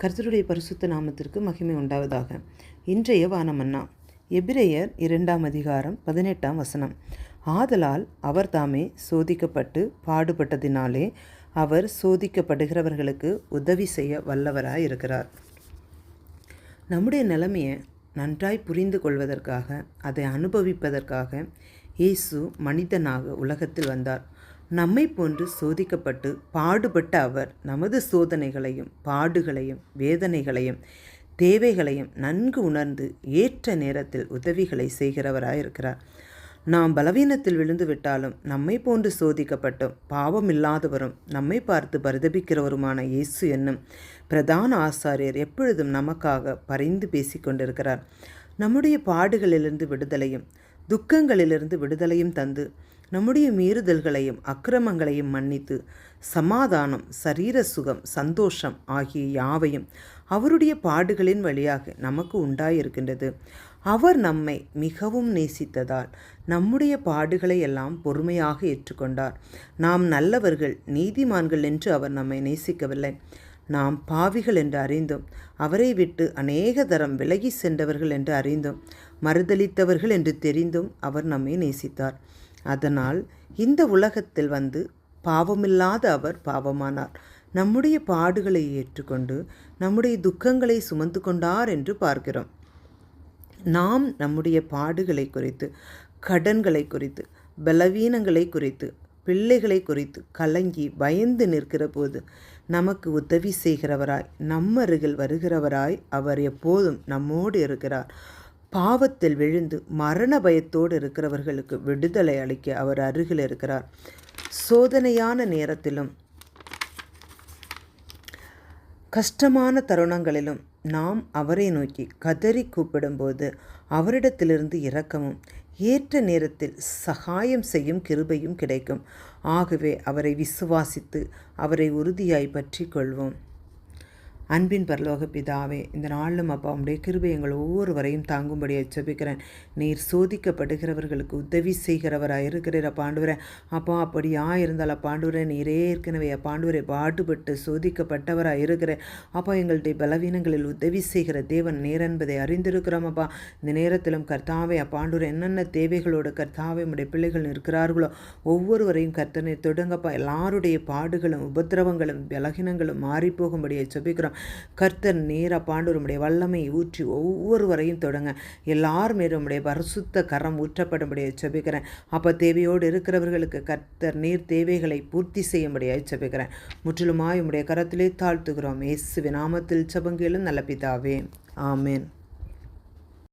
கர்த்தருடைய பரிசுத்த நாமத்திற்கு மகிமை உண்டாவதாக. இன்றைய வானமன்னா எபிரெயர் 2 அதிகாரம் 18 ஆதலால் அவர் தாமே சோதிக்கப்பட்டு பாடுபட்டதினாலே அவர் சோதிக்கப்படுகிறவர்களுக்கு உதவி செய்ய வல்லவராய் இருக்கிறார். நம்முடைய நிலைமையை நன்றாய் புரிந்து கொள்வதற்காக, அதை அனுபவிப்பதற்காக இயேசு மனிதனாக உலகத்தில் வந்தார். நம்மை போன்று சோதிக்கப்பட்டு பாடுபட்ட அவர் நமது சோதனைகளையும் பாடுகளையும் வேதனைகளையும் தேவைகளையும் நன்கு உணர்ந்து ஏற்ற நேரத்தில் உதவிகளை செய்கிறவராயிருக்கிறார். நாம் பலவீனத்தில் விழுந்து விட்டாலும் நம்மை போன்று சோதிக்கப்பட்டும் பாவமில்லாதவரும் நம்மை பார்த்து பரிதபிக்கிறவருமான இயேசு என்னும் பிரதான ஆசாரியர் எப்பொழுதும் நமக்காக பரிந்து பேசிக்கொண்டிருக்கிறார். நம்முடைய பாடுகளிலிருந்து விடுதலையும் துக்கங்களிலிருந்து விடுதலையும் தந்து நம்முடைய மீறுதல்களையும் அக்கிரமங்களையும் மன்னித்து சமாதானம், சரீர சுகம், சந்தோஷம் ஆகிய யாவையும் அவருடைய பாடுகளின் வழியாக நமக்கு உண்டாயிருக்கின்றது. அவர் நம்மை மிகவும் நேசித்ததால் நம்முடைய பாடுகளை எல்லாம் பொறுமையாக ஏற்றுக்கொண்டார். நாம் நல்லவர்கள், நீதிமான்கள் என்று அவர் நம்மை நேசிக்கவில்லை. நாம் பாவிகள் என்று அறிந்தும் அவரை விட்டு அநேக தரம் விலகி சென்றவர்கள் என்று அறிந்தும் மறுதலித்தவர்கள் என்று தெரிந்தும் அவர் நம்மை நேசித்தார். அதனால் இந்த உலகத்தில் வந்து பாவமில்லாத அவர் பாவமானார். நம்முடைய பாடுகளை ஏற்றுக்கொண்டு நம்முடைய துக்கங்களை சுமந்து கொண்டார் என்று பார்க்கிறோம். நாம் நம்முடைய பாடுகளை குறித்து, கடன்களை குறித்து, பலவீனங்களை குறித்து, பிள்ளைகளை குறித்து கலங்கி பயந்து நிற்கிற போது நமக்கு உதவி செய்கிறவராய், நம்மருகில் வருகிறவராய் அவர் எப்போதும் நம்மோடு இருக்கிறார். பாவத்தில் விழுந்து மரண பயத்தோடு இருக்கிறவர்களுக்கு விடுதலை அளிக்க அவர் அருகில் இருக்கிறார். சோதனையான நேரத்திலும் கஷ்டமான தருணங்களிலும் நாம் அவரை நோக்கி கதறி கூப்பிடும்போது அவரிடத்திலிருந்து இரக்கமும் ஏற்ற நேரத்தில் சகாயம் செய்யும் கிருபையும் கிடைக்கும். ஆகவே அவரை விசுவாசித்து அவரை உறுதியாய் பற்றி கொள்வோம். அன்பின் பரலோக பிதாவே, இந்த நாளிலும் அப்பா உடைய கிருபை எங்கள் ஒவ்வொருவரையும் தாங்கும்படியாக ஜெபிக்கிறேன். நீர் சோதிக்கப்படுகிறவர்களுக்கு உதவி செய்கிறவராக இருக்கிறீர் அப்பாண்டுவரே. அப்பா அப்படியா இருந்தால் அப்பாண்டுவரே நீரே ஏற்கனவே அப்பாண்டுவரை பாடுபட்டு சோதிக்கப்பட்டவராக இருக்கிறேன். அப்பா எங்களுடைய பலவீனங்களில் உதவி செய்கிற தேவன் நேர் என்பதை அறிந்திருக்கிறோம். அப்பா இந்த நேரத்திலும் கர்த்தாவே அப்பாண்டுவரை என்னென்ன தேவைகளோடு கர்த்தாவே உடைய பிள்ளைகள் இருக்கிறார்களோ ஒவ்வொருவரையும் கர்த்தனை தொடங்கப்பா. எல்லாருடைய பாடுகளும் உபத்திரவங்களும் பலகீனங்களும் மாறிப்போகும்படியாக ஜெபிக்கிறோம். கர்த்தர் நேரா பாண்டவருடைய வல்லமையை ஊற்றி ஒவ்வொருவரையும் தொடங்க எல்லார் மேலும் உடைய பரிசுத்த கரம் ஊற்றப்படும்படியாக ஜெபிக்கிறேன். அப்போ தேவையோடு இருக்கிறவர்களுக்கு கர்த்தர் நீர் தேவைகளை பூர்த்தி செய்யும்படியாக ஜெபிக்கிறேன். முற்றிலுமாய் உடைய கரத்திலே தாழ்த்துகிறோம். இயேசுவின் நாமத்தில் ஜெபங்களும் நல்ல பிதாவே, ஆமென்.